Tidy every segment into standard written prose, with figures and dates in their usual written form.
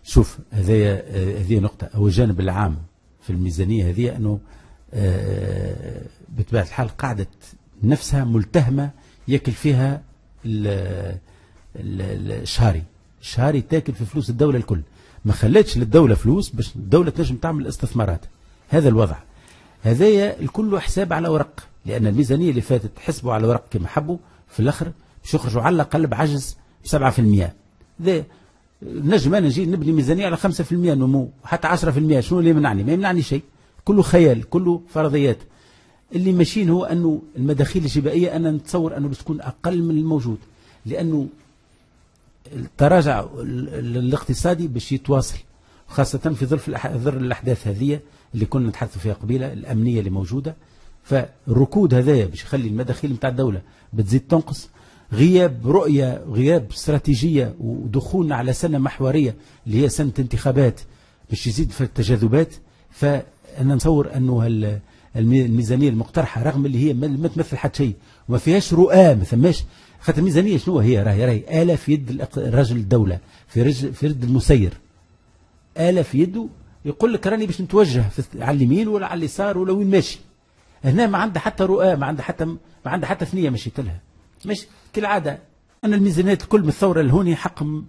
شوف هذه نقطة. أو الجانب العام في الميزانية هذه أنه بطبيعة الحال قاعدة نفسها ملتهمة يأكل فيها الشهري تاكل في فلوس الدولة الكل، ما خلتش للدولة فلوس باش الدولة تنجم تعمل استثمارات. هذا الوضع، هذايا الكل حساب على ورق، لأن الميزانية اللي فاتت حسبوا على ورق كما حبوا، في الآخر باش يخرجوا على الأقل بعجز 7%. ذا نجم أنا نجي نبني ميزانية على 5% نمو، حتى 10%، شنو اللي يمنعني؟ ما يمنعني شيء، كله خيال، كله فرضيات. اللي ماشيين هو أنه المداخيل الجبائية أنا نتصور أنه بتكون أقل من الموجود، لأنه التراجع الاقتصادي باش يتواصل، خاصة في ظل الأحداث هذه اللي كنا نتحدث فيها قبيلة، الأمنية اللي موجودة. فالركود هذايا باش يخلي المداخيل نتاع الدولة بتزيد تنقص، غياب رؤية، غياب استراتيجية، ودخولنا على سنة محورية اللي هي سنة انتخابات باش يزيد في التجاذبات. فأنا نصور أنه الميزانية المقترحة رغم اللي هي ما تمثل حتى شيء وما فيهاش رؤى، ما ثماش، خاطر الميزانية شنو هي؟ راهي آلة في يد رجل الدولة، في يد المسير، آلة في يده، يقول لك راني باش نتوجه على اليمين ولا على اليسار ولا وين ماشي. هنا ما عندها حتى رؤى، ما عندها حتى ثنية مشيت لها. مش كالعادة أن الميزانيات الكل من الثورة الهوني حقهم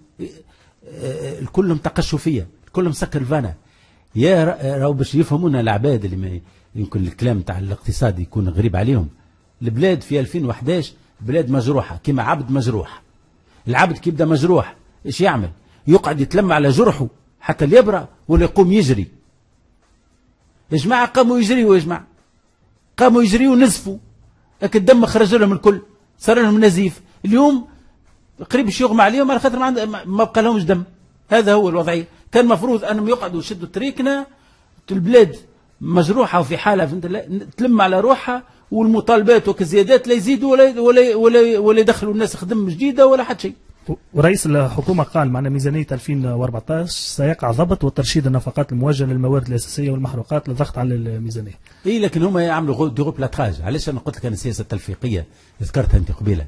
الكلهم تقشفية، الكلهم سكر الفانا. يا راهو باش يفهمونا العباد اللي ما يمكن الكلام تاع الاقتصاد يكون غريب عليهم. البلاد في 2011 بلاد مجروحة، كما عبد مجروح. العبد كي يبدا مجروح ايش يعمل؟ يقعد يتلم على جرحه حتى يبرأ ولا يقوم يجري. يا جماعة قاموا يجريوا، يا جماعة قاموا يجريوا ونزفوا، لكن الدم خرج لهم الكل، صار لهم نزيف. اليوم قريب باش يغمى عليهم على خاطر ما بقى لهمش دم. هذا هو الوضعية. كان المفروض أنهم يقعدوا يشدوا تريكنا، البلاد مجروحة وفي حالة تلم على روحها، والمطالبات وكزيادات لا يزيدوا ولا يدخلوا الناس خدم جديدة ولا حتى شيء. ورئيس الحكومة قال معنا ميزانية 2014 سيقع ضبط وترشيد النفقات الموجهة للموارد الأساسية والمحروقات للضغط على الميزانية. إيه لكن هم يعملوا دي روبلاتراج. علاش أنا قلت لك أنا السياسة التلفيقية ذكرتها أنت قبيلة،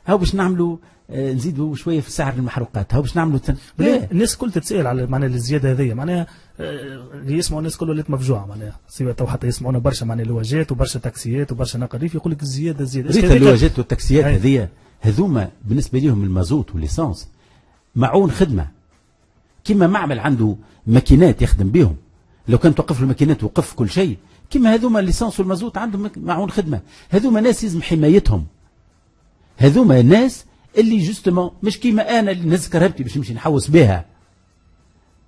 هاو باش نعملوا نزيدوا شوية في سعر المحروقات، هاو باش نعملوا الناس كل تتسأل على معناها الزيادة هذه، معناها اللي يسمعوا الناس كله اللي مفجوعة، معناها سواء تو حتى يسمعونا برشا معناها لواجات وبرشا تاكسيات وبرشا نقل ريف يقول لك الزيادة ريت اللواجات والتاكسيات هذه هذوما بالنسبة لهم المازوت والليسانس معون خدمة، كما معمل عنده ماكينات يخدم بهم، لو كان توقف له الماكينات وقف كل شيء، كما هذوما الليسانس والمازوت عندهم معون خدمة. هذوما ناس يلزم حمايتهم، هذوما الناس اللي جوستمون مش كيما انا اللي نهز كرهبتي باش نمشي نحوس بها،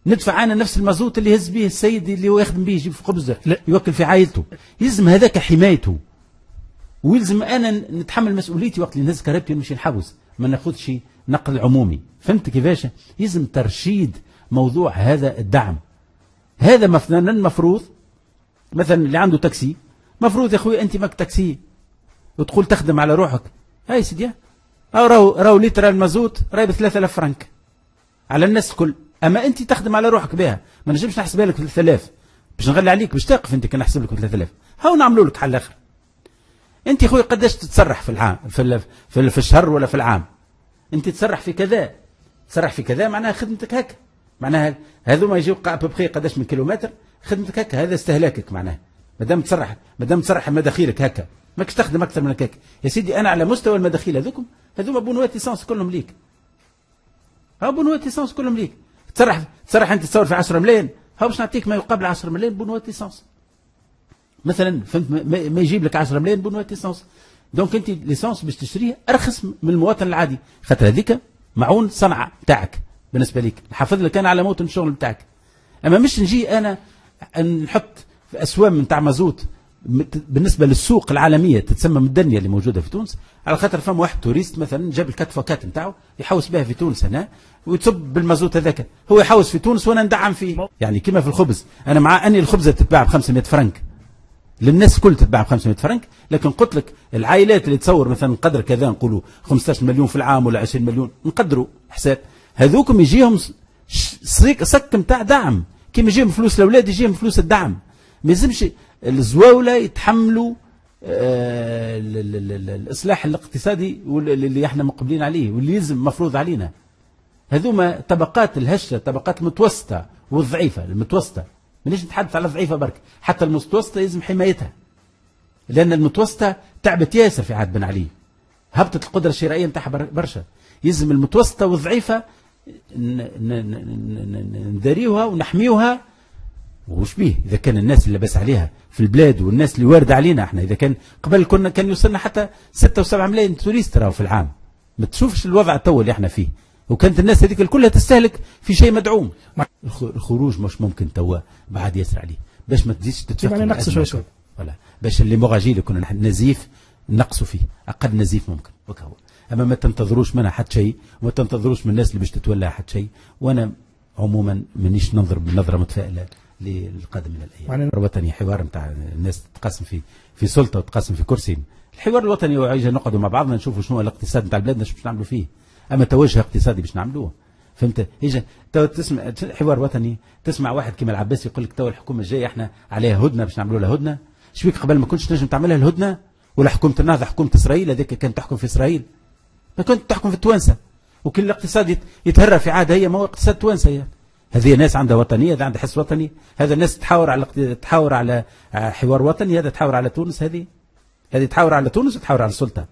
ندفع انا نفس المازوت اللي يهز به السيد اللي هو يخدم به يجيب في خبزه يوكل في عائلته، يلزم هذاك حمايته، ويلزم انا نتحمل مسؤوليتي وقت اللي نهز كرهبتي ونمشي نحوس، ما ناخذش نقل عمومي. فهمت كيفاش؟ يلزم ترشيد موضوع هذا الدعم. هذا مثلا المفروض مثلا اللي عنده تاكسي، مفروض يا اخوي انت ماك تاكسي وتقول تخدم على روحك، هاي سيدي راهو لتر المازوت راهي ب 3000 فرنك على الناس الكل، اما انت تخدم على روحك بها، ما نجمش نحسبها لك ب 3000 باش نغلي عليك باش تقف انت كان نحسب لك ب 3000. هاو نعملوا لك حل اخر. انت يا خويا قداش تتسرح في العام في الشهر ولا في العام؟ انت تسرح في كذا، تسرح في كذا معناها خدمتك هكا، معناها هذوما يجيو ببخي قداش من كيلومتر خدمتك هكا، هذا استهلاكك معناها. مادام تسرح مداخيلك هكا ماكش تخدم اكثر من هكاك يا سيدي. انا على مستوى المداخيل هذوما بونوات ليسانس كلهم ليك، ها بونوات ليسانس كلهم ليك. تسرح انت تصور في 10 ملايين، ها باش نعطيك ما يقابل 10 ملايين بونوات ليسانس مثلا، فهمت؟ ما يجيب لك 10 ملايين بونوات ليسانس. دونك انت ليسانس باش تشتريه ارخص من المواطن العادي، خاطر هذيك معون صنعه تاعك بالنسبه ليك، نحافظ لك انا على موطن الشغل بتاعك. اما مش نجي انا نحط في اسوام نتاع مازوت بالنسبه للسوق العالميه تتسمى مدنيه اللي موجوده في تونس، على خاطر فما واحد توريست مثلا جاب الكاتفوكات نتاعو يحوس بها في تونس هنا ويتصب بالمازوت هذاك، هو يحوس في تونس وانا ندعم فيه. يعني كما في الخبز، انا مع اني الخبزه تتباع ب 500 فرنك للناس الكل تتباع ب 500 فرنك، لكن قلت لك العائلات اللي تصور مثلا نقدر كذا نقولوا 15 مليون في العام ولا 20 مليون نقدروا حساب، هذوكم يجيهم صك نتاع دعم، كيما يجيهم فلوس الاولاد يجيهم فلوس الدعم. ما يلزمش الزواولة يتحملوا الإصلاح الاقتصادي اللي احنا مقبلين عليه واللي يلزم مفروض علينا. هذوما طبقات الهشة، طبقات المتوسطة والضعيفة. المتوسطة مانيش نتحدث على الضعيفة برك، حتى المتوسطة يلزم حمايتها، لأن المتوسطة تعبت ياسر في عهد بن علي، هبطت القدرة الشرائية نتاعها برشا. يلزم المتوسطة والضعيفة نداريوها ونحميوها. وش بيه إذا كان الناس اللي لبس عليها في البلاد والناس اللي واردة علينا احنا، إذا كان قبل كان يوصلنا حتى 6 و7 ملايين توريست راهو في العام. ما تشوفش الوضع التو اللي احنا فيه، وكانت الناس هذيك كلها تستهلك في شيء مدعوم. الخروج مش ممكن توا بعد ياسر عليه، باش ما تزيدش تتفق نقص شوي ولا باش اللي مغاجي اللي كنا نزيف نقصوا فيه اقل نزيف ممكن وكهو. اما ما تنتظروش منها حتى شيء، وما تنتظروش من الناس اللي باش تتولى حتى شيء. وانا عموما مانيش ننظر بنظره متفائله للقادم من الايام. الوطني حوار نتاع الناس تتقاسم في سلطه وتقاسم في كرسي. الحوار الوطني يجي نقعدوا مع بعضنا نشوفوا شنو الاقتصاد نتاع بلادنا، شو باش نعملوا فيه. اما توجه اقتصادي باش نعملوه، فهمت؟ يجي تو تسمع حوار وطني، تسمع واحد كيما العباس يقول لك تو الحكومه الجايه احنا عليها هدنه باش نعملوا لها هدنه. شبيك قبل ما كنتش نجم تعملها الهدنه؟ ولا حكومه النهضه حكومه اسرائيل هذيك كانت تحكم في اسرائيل، ما كنت تحكم في التوانسه، وكل الاقتصاد يتهرى في عاد هي ما هو اقتصاد توانسه. هي هذه ناس عندها وطنيه، هذا عندها حس وطني، هذا الناس تحاور على حوار وطني، هذا تحاور على تونس، هذه تحاور على تونس وتحاور على السلطه.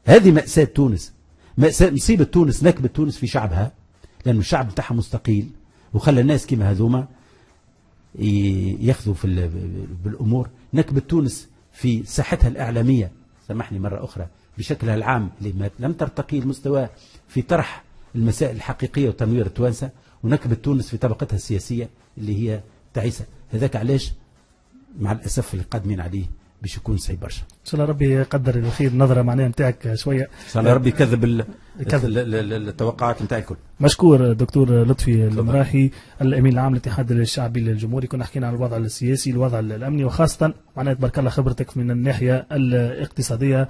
هذه مأساة تونس، مصيبة تونس، نكبة تونس في شعبها، لأن الشعب بتاعها مستقيل وخلى الناس كما هذوما ياخذوا بالأمور. نكبة تونس في ساحتها الإعلامية، سامحني مرة أخرى، بشكلها العام اللي لم ترتقي المستوى في طرح المسائل الحقيقية وتنوير التوانسة. ونكبة تونس في طبقتها السياسية اللي هي تعيسة. هذاك علاش مع الأسف اللي قادمين عليه باش يكون صعيب برشا. ان شاء الله ربي يقدر الخير. النظره معناها نتاعك شويه، ان شاء الله ربي يكذب التوقعات نتاعي الكل. مشكور دكتور لطفي المراحي، الامين العام للاتحاد الشعبي للجمهوري. كنا حكينا عن الوضع السياسي، الوضع الامني، وخاصه معناها تبارك الله خبرتك من الناحيه الاقتصاديه.